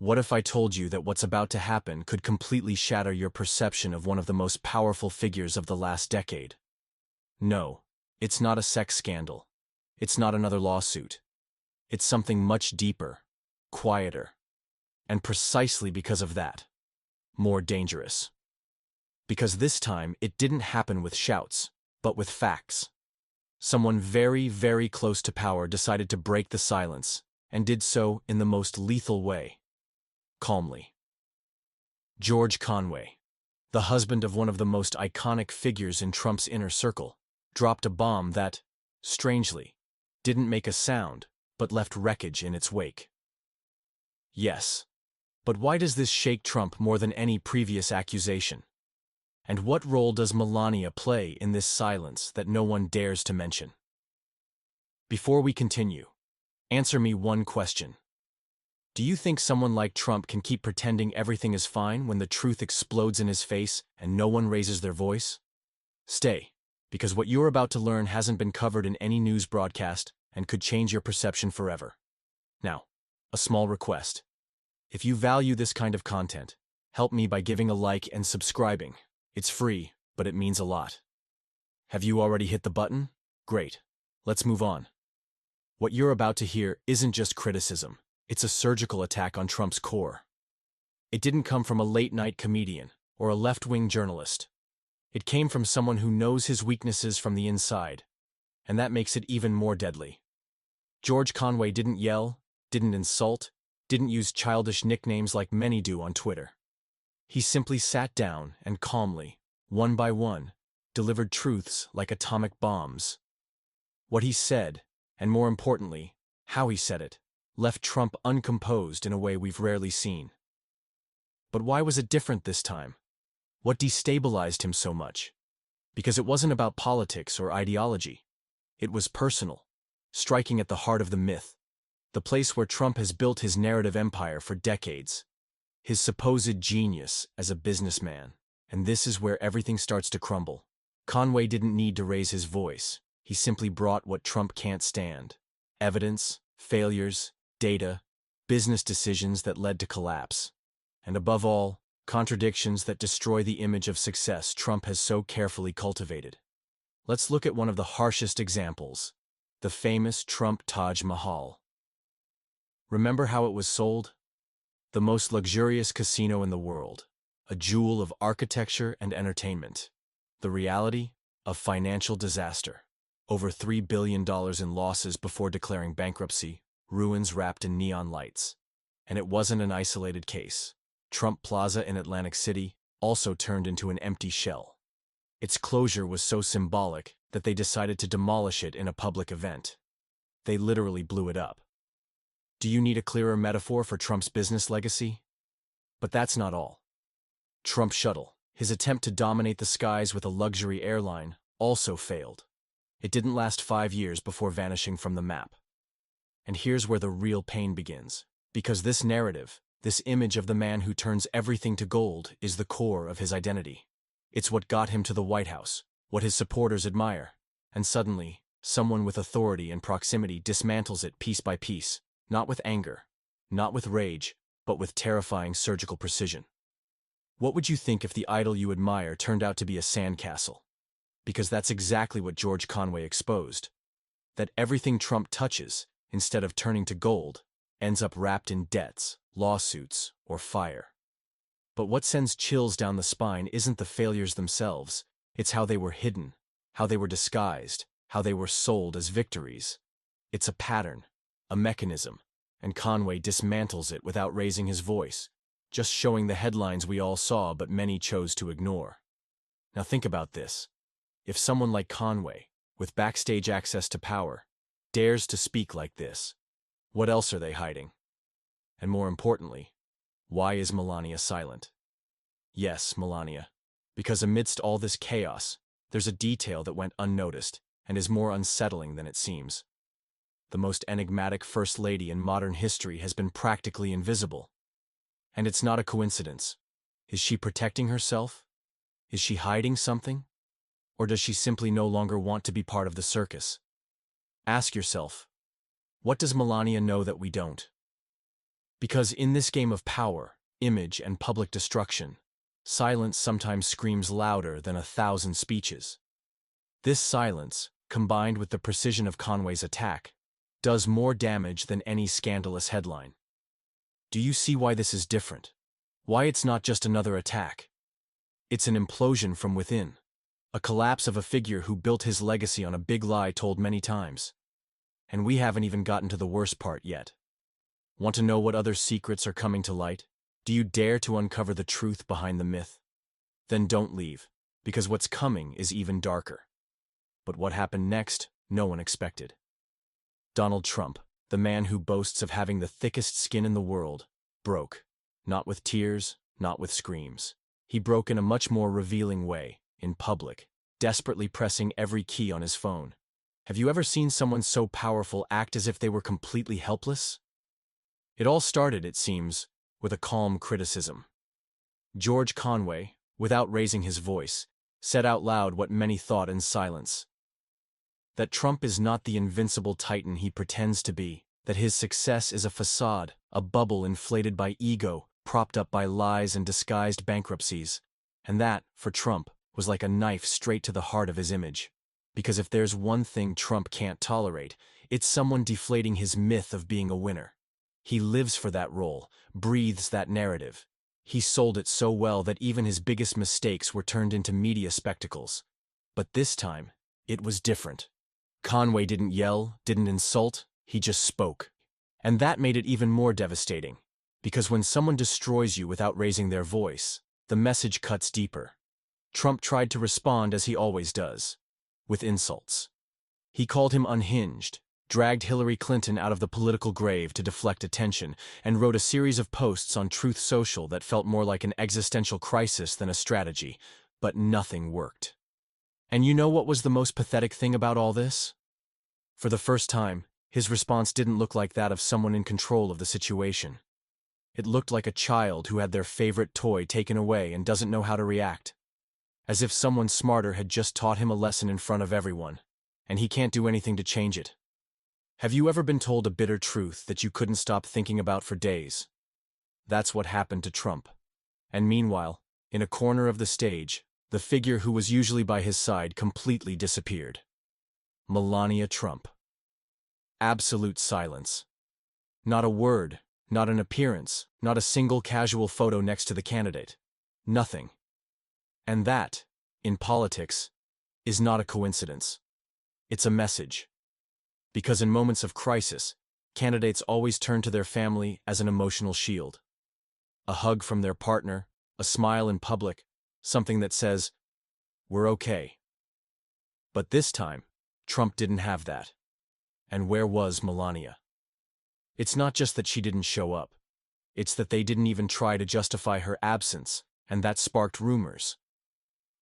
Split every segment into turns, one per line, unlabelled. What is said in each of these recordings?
What if I told you that what's about to happen could completely shatter your perception of one of the most powerful figures of the last decade? No, it's not a sex scandal. It's not another lawsuit. It's something much deeper, quieter, and precisely because of that, more dangerous. Because this time, it didn't happen with shouts, but with facts. Someone very, very close to power decided to break the silence, and did so in the most lethal way. Calmly. George Conway, the husband of one of the most iconic figures in Trump's inner circle, dropped a bomb that, strangely, didn't make a sound, but left wreckage in its wake. Yes. But why does this shake Trump more than any previous accusation? And what role does Melania play in this silence that no one dares to mention? Before we continue, answer me one question. Do you think someone like Trump can keep pretending everything is fine when the truth explodes in his face and no one raises their voice? Stay, because what you're about to learn hasn't been covered in any news broadcast and could change your perception forever. Now, a small request. If you value this kind of content, help me by giving a like and subscribing. It's free, but it means a lot. Have you already hit the button? Great. Let's move on. What you're about to hear isn't just criticism. It's a surgical attack on Trump's core. It didn't come from a late-night comedian or a left-wing journalist. It came from someone who knows his weaknesses from the inside, and that makes it even more deadly. George Conway didn't yell, didn't insult, didn't use childish nicknames like many do on Twitter. He simply sat down and calmly, one by one, delivered truths like atomic bombs. What he said, and more importantly, how he said it, left Trump uncomposed in a way we've rarely seen. But why was it different this time? What destabilized him so much? Because it wasn't about politics or ideology. It was personal, striking at the heart of the myth, the place where Trump has built his narrative empire for decades, his supposed genius as a businessman. And this is where everything starts to crumble. Conway didn't need to raise his voice. He simply brought what Trump can't stand: evidence, failures, data, business decisions that led to collapse, and above all, contradictions that destroy the image of success Trump has so carefully cultivated. Let's look at one of the harshest examples, the famous Trump Taj Mahal. Remember how it was sold? The most luxurious casino in the world, a jewel of architecture and entertainment. The reality? A financial disaster. Over $3 billion in losses before declaring bankruptcy, ruins wrapped in neon lights. And it wasn't an isolated case. Trump Plaza in Atlantic City also turned into an empty shell. Its closure was so symbolic that they decided to demolish it in a public event. They literally blew it up. Do you need a clearer metaphor for Trump's business legacy? But that's not all. Trump Shuttle, his attempt to dominate the skies with a luxury airline, also failed. It didn't last 5 years before vanishing from the map. And here's where the real pain begins. Because this narrative, this image of the man who turns everything to gold, is the core of his identity. It's what got him to the White House, what his supporters admire. And suddenly, someone with authority and proximity dismantles it piece by piece, not with anger, not with rage, but with terrifying surgical precision. What would you think if the idol you admire turned out to be a sandcastle? Because that's exactly what George Conway exposed. That everything Trump touches, instead of turning to gold, ends up wrapped in debts, lawsuits, or fire. But what sends chills down the spine isn't the failures themselves, it's how they were hidden, how they were disguised, how they were sold as victories. It's a pattern, a mechanism, and Conway dismantles it without raising his voice, just showing the headlines we all saw but many chose to ignore. Now think about this. If someone like Conway, with backstage access to power, dares to speak like this, what else are they hiding? And more importantly, why is Melania silent? Yes, Melania. Because amidst all this chaos, there's a detail that went unnoticed and is more unsettling than it seems. The most enigmatic First Lady in modern history has been practically invisible. And it's not a coincidence. Is she protecting herself? Is she hiding something? Or does she simply no longer want to be part of the circus? Ask yourself, what does Melania know that we don't? Because in this game of power, image, and public destruction, silence sometimes screams louder than 1,000 speeches. This silence, combined with the precision of Conway's attack, does more damage than any scandalous headline. Do you see why this is different? Why it's not just another attack? It's an implosion from within. A collapse of a figure who built his legacy on a big lie told many times. And we haven't even gotten to the worst part yet. Want to know what other secrets are coming to light? Do you dare to uncover the truth behind the myth? Then don't leave, because what's coming is even darker. But what happened next, no one expected. Donald Trump, the man who boasts of having the thickest skin in the world, broke. Not with tears, not with screams. He broke in a much more revealing way, in public, desperately pressing every key on his phone. Have you ever seen someone so powerful act as if they were completely helpless? It all started, it seems, with a calm criticism. George Conway, without raising his voice, said out loud what many thought in silence. That Trump is not the invincible titan he pretends to be, that his success is a facade, a bubble inflated by ego, propped up by lies and disguised bankruptcies, and that, for Trump, was like a knife straight to the heart of his image. Because if there's one thing Trump can't tolerate, it's someone deflating his myth of being a winner. He lives for that role, breathes that narrative. He sold it so well that even his biggest mistakes were turned into media spectacles. But this time, it was different. Conway didn't yell, didn't insult, he just spoke. And that made it even more devastating. Because when someone destroys you without raising their voice, the message cuts deeper. Trump tried to respond as he always does, with insults. He called him unhinged, dragged Hillary Clinton out of the political grave to deflect attention, and wrote a series of posts on Truth Social that felt more like an existential crisis than a strategy, but nothing worked. And you know what was the most pathetic thing about all this? For the first time, his response didn't look like that of someone in control of the situation. It looked like a child who had their favorite toy taken away and doesn't know how to react. As if someone smarter had just taught him a lesson in front of everyone, and he can't do anything to change it. Have you ever been told a bitter truth that you couldn't stop thinking about for days? That's what happened to Trump. And meanwhile, in a corner of the stage, the figure who was usually by his side completely disappeared. Melania Trump. Absolute silence. Not a word, not an appearance, not a single casual photo next to the candidate. Nothing. And that, in politics, is not a coincidence. It's a message. Because in moments of crisis, candidates always turn to their family as an emotional shield. A hug from their partner, a smile in public, something that says, "We're okay." But this time, Trump didn't have that. And where was Melania? It's not just that she didn't show up. It's that they didn't even try to justify her absence, and that sparked rumors.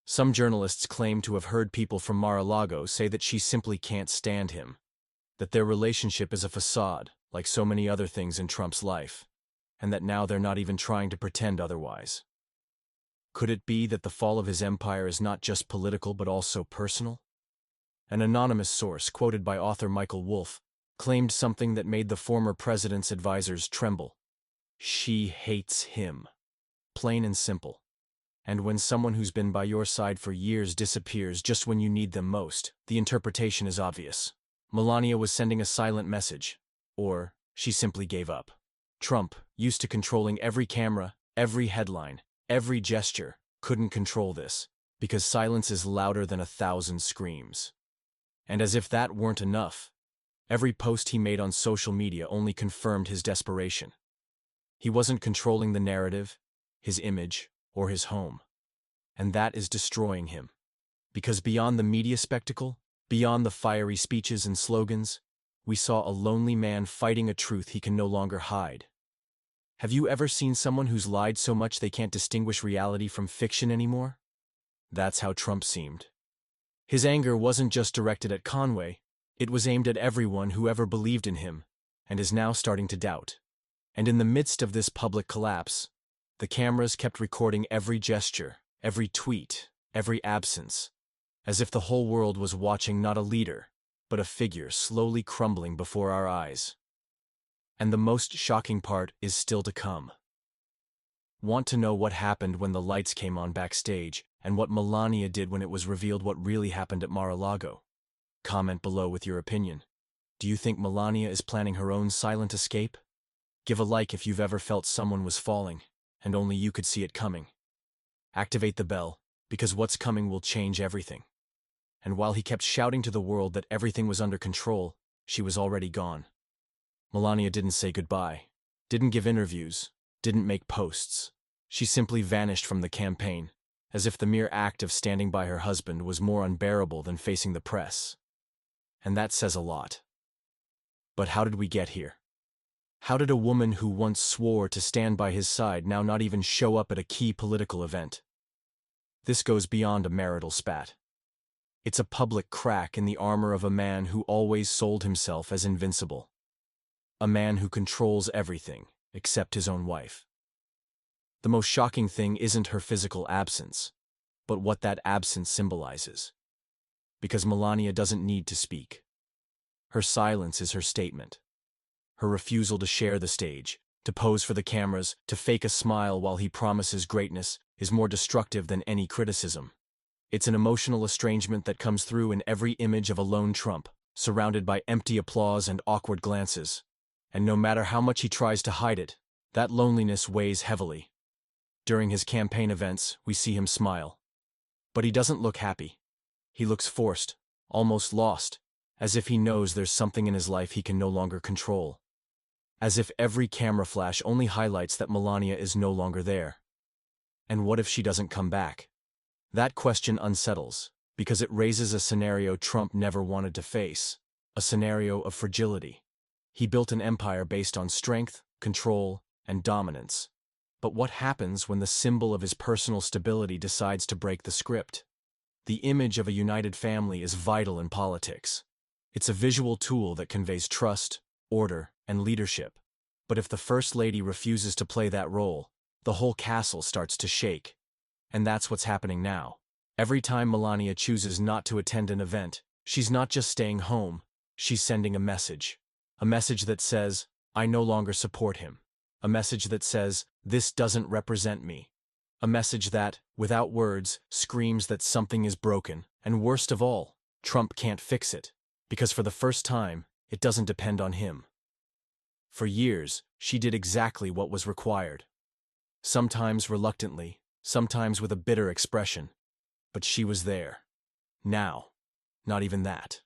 Some journalists claim to have heard people from Mar-a-Lago say that she simply can't stand him, that their relationship is a facade, like so many other things in Trump's life, and that now they're not even trying to pretend otherwise. Could it be that the fall of his empire is not just political but also personal? An anonymous source, quoted by author Michael Wolff, claimed something that made the former president's advisors tremble. She hates him. Plain and simple. And when someone who's been by your side for years disappears just when you need them most, the interpretation is obvious. Melania was sending a silent message. Or, she simply gave up. Trump, used to controlling every camera, every headline, every gesture, couldn't control this, because silence is louder than 1,000 screams. And as if that weren't enough, every post he made on social media only confirmed his desperation. He wasn't controlling the narrative, his image, or his home. And that is destroying him. Because beyond the media spectacle, beyond the fiery speeches and slogans, we saw a lonely man fighting a truth he can no longer hide. Have you ever seen someone who's lied so much they can't distinguish reality from fiction anymore? That's how Trump seemed. His anger wasn't just directed at Conway, it was aimed at everyone who ever believed in him, and is now starting to doubt. And in the midst of this public collapse, the cameras kept recording every gesture, every tweet, every absence, as if the whole world was watching not a leader, but a figure slowly crumbling before our eyes. And the most shocking part is still to come. Want to know what happened when the lights came on backstage, and what Melania did when it was revealed what really happened at Mar-a-Lago? Comment below with your opinion. Do you think Melania is planning her own silent escape? Give a like if you've ever felt someone was falling, and only you could see it coming. Activate the bell, because what's coming will change everything. And while he kept shouting to the world that everything was under control, she was already gone. Melania didn't say goodbye, didn't give interviews, didn't make posts. She simply vanished from the campaign, as if the mere act of standing by her husband was more unbearable than facing the press. And that says a lot. But how did we get here? How did a woman who once swore to stand by his side now not even show up at a key political event? This goes beyond a marital spat. It's a public crack in the armor of a man who always sold himself as invincible. A man who controls everything, except his own wife. The most shocking thing isn't her physical absence, but what that absence symbolizes. Because Melania doesn't need to speak. Her silence is her statement. Her refusal to share the stage, to pose for the cameras, to fake a smile while he promises greatness, is more destructive than any criticism. It's an emotional estrangement that comes through in every image of a lone Trump, surrounded by empty applause and awkward glances. And no matter how much he tries to hide it, that loneliness weighs heavily. During his campaign events, we see him smile. But he doesn't look happy. He looks forced, almost lost, as if he knows there's something in his life he can no longer control. As if every camera flash only highlights that Melania is no longer there. And what if she doesn't come back? That question unsettles, because it raises a scenario Trump never wanted to face, a scenario of fragility. He built an empire based on strength, control, and dominance. But what happens when the symbol of his personal stability decides to break the script? The image of a united family is vital in politics. It's a visual tool that conveys trust, order, and leadership. But if the First Lady refuses to play that role, the whole castle starts to shake. And that's what's happening now. Every time Melania chooses not to attend an event, she's not just staying home, she's sending a message. A message that says, I no longer support him. A message that says, this doesn't represent me. A message that, without words, screams that something is broken, and worst of all, Trump can't fix it, because for the first time, it doesn't depend on him. For years, she did exactly what was required. Sometimes reluctantly, sometimes with a bitter expression, but she was there. Now, not even that.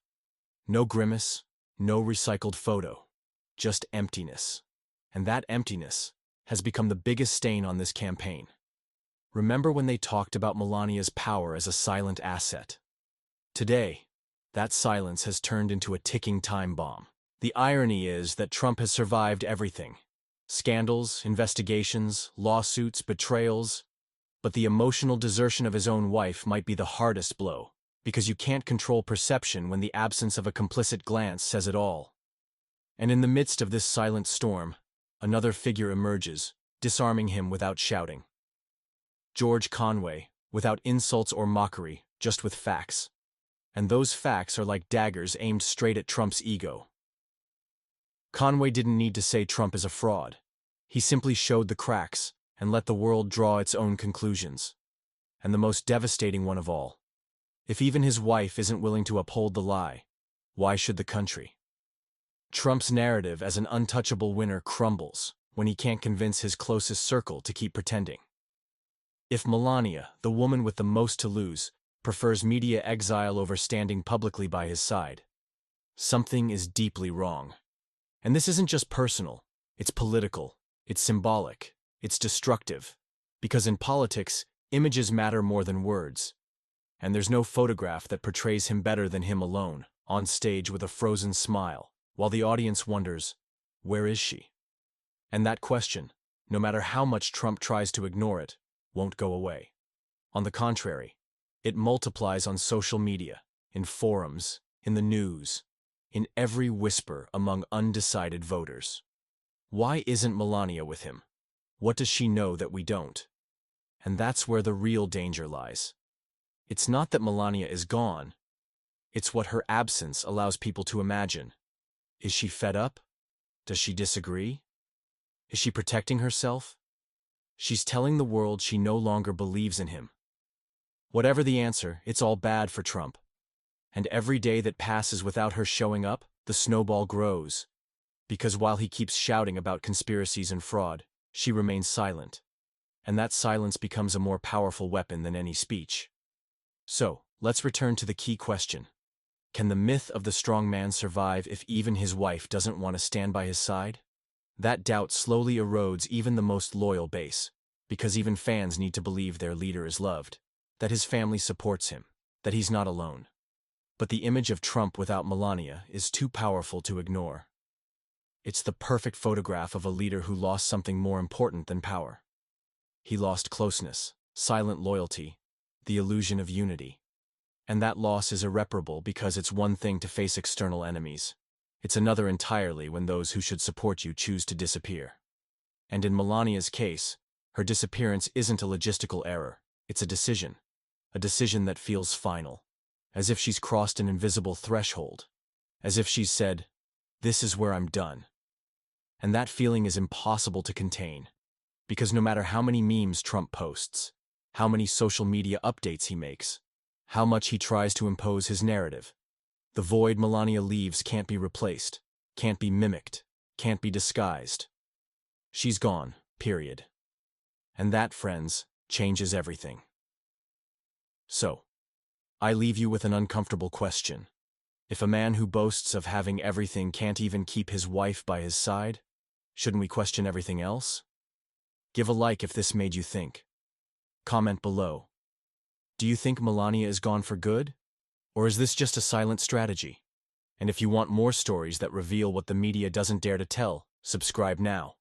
No grimace, no recycled photo, just emptiness. And that emptiness has become the biggest stain on this campaign. Remember when they talked about Melania's power as a silent asset? Today, that silence has turned into a ticking time bomb. The irony is that Trump has survived everything. Scandals, investigations, lawsuits, betrayals. But the emotional desertion of his own wife might be the hardest blow, because you can't control perception when the absence of a complicit glance says it all. And in the midst of this silent storm, another figure emerges, disarming him without shouting. George Conway, without insults or mockery, just with facts. And those facts are like daggers aimed straight at Trump's ego. Conway didn't need to say Trump is a fraud. He simply showed the cracks and let the world draw its own conclusions. And the most devastating one of all. If even his wife isn't willing to uphold the lie, why should the country? Trump's narrative as an untouchable winner crumbles when he can't convince his closest circle to keep pretending. If Melania, the woman with the most to lose, prefers media exile over standing publicly by his side, something is deeply wrong. And this isn't just personal, it's political, it's symbolic, it's destructive. Because in politics, images matter more than words. And there's no photograph that portrays him better than him alone, on stage with a frozen smile, while the audience wonders, where is she? And that question, no matter how much Trump tries to ignore it, won't go away. On the contrary, it multiplies on social media, in forums, in the news, in every whisper among undecided voters. Why isn't Melania with him? What does she know that we don't? And that's where the real danger lies. It's not that Melania is gone. It's what her absence allows people to imagine. Is she fed up? Does she disagree? Is she protecting herself? She's telling the world she no longer believes in him. Whatever the answer, it's all bad for Trump. And every day that passes without her showing up, the snowball grows. Because while he keeps shouting about conspiracies and fraud, she remains silent. And that silence becomes a more powerful weapon than any speech. So, let's return to the key question. Can the myth of the strong man survive if even his wife doesn't want to stand by his side? That doubt slowly erodes even the most loyal base, because even fans need to believe their leader is loved, that his family supports him, that he's not alone. But the image of Trump without Melania is too powerful to ignore. It's the perfect photograph of a leader who lost something more important than power. He lost closeness, silent loyalty, the illusion of unity. And that loss is irreparable because it's one thing to face external enemies. It's another entirely when those who should support you choose to disappear. And in Melania's case, her disappearance isn't a logistical error, it's a decision that feels final, as if she's crossed an invisible threshold, as if she's said, "This is where I'm done." And that feeling is impossible to contain, because no matter how many memes Trump posts, how many social media updates he makes, how much he tries to impose his narrative, the void Melania leaves can't be replaced, can't be mimicked, can't be disguised. She's gone, period. And that, friends, changes everything. So, I leave you with an uncomfortable question. If a man who boasts of having everything can't even keep his wife by his side, shouldn't we question everything else? Give a like if this made you think. Comment below. Do you think Melania is gone for good? Or is this just a silent strategy? And if you want more stories that reveal what the media doesn't dare to tell, subscribe now.